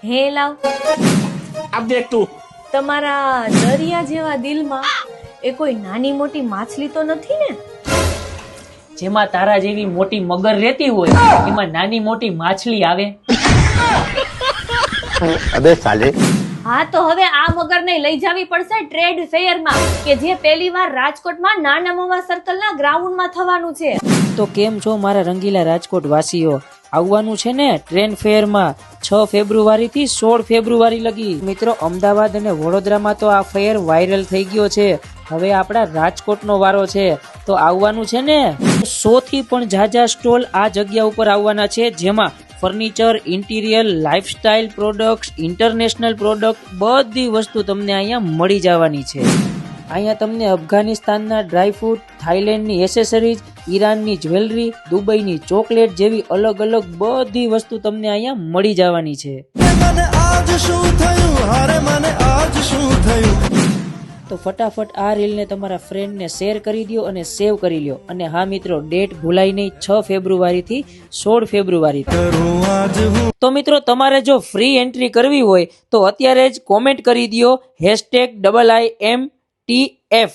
હે લાવ, अब देख तू। તમારા દરિયા જેવા દિલમાં એ કોઈ નાની મોટી માછલી તો નથી ને? જેમાં તારા જેવી મોટી મગર રહેતી હોય એમાં નાની મોટી માછલી આવે? अबे साले। હા તો હવે આ મગરને લઈ જવી પડશે ટ્રેડ ફેયરમાં, કે જે પહેલી વાર રાજકોટમાં નાના મોવા સર્કલના ગ્રાઉન્ડમાં થવાનું છે. તો કેમ છો મારા રંગીલા રાજકોટ વાસીઓ? આવવાનું છે ને ટ્રેન ફેરમાં 6 ફેબ્રુઆરી થી 16 ફેબ્રુઆરી લગી. મિત્રો, અમદાવાદ અને વડોદરામાં તો આ ફેર વાયરલ થઈ ગયો છે. હવે આપણા રાજકોટનો વારો છે, તો આવવાનું છે ને. 100 થી પણ ઝાઝા સ્ટોલ આ જગ્યા ઉપર આવવાના છે, જેમાં furniture, interior, lifestyle products, international product, બધી વસ્તુ તમને અહીંયા મળી જવાની છે. અહીંયા તમને અફઘાનિસ્તાનના ડ્રાયફ્રૂટ, થાઈલેન્ડની એસેસરીઝ, ઈરાનની જ્વેલરી, દુબઈની ચોકલેટ જેવી અલગ અલગ બધી વસ્તુ તમને અહીંયા મળી જવાની છે. તો ફટાફટ આ રીલને તમારા ફ્રેન્ડને શેર કરી દો અને સેવ કરી લ્યો. અને હા મિત્રો, ડેટ ભૂલાઈ નહીં, 6 ફેબ્રુઆરી થી 16 ફેબ્રુઆરી. તો મિત્રો, તમારે જો ફ્રી એન્ટ્રી કરવી હોય તો અત્યારે જ કોમેન્ટ કરી દો #IIMTF.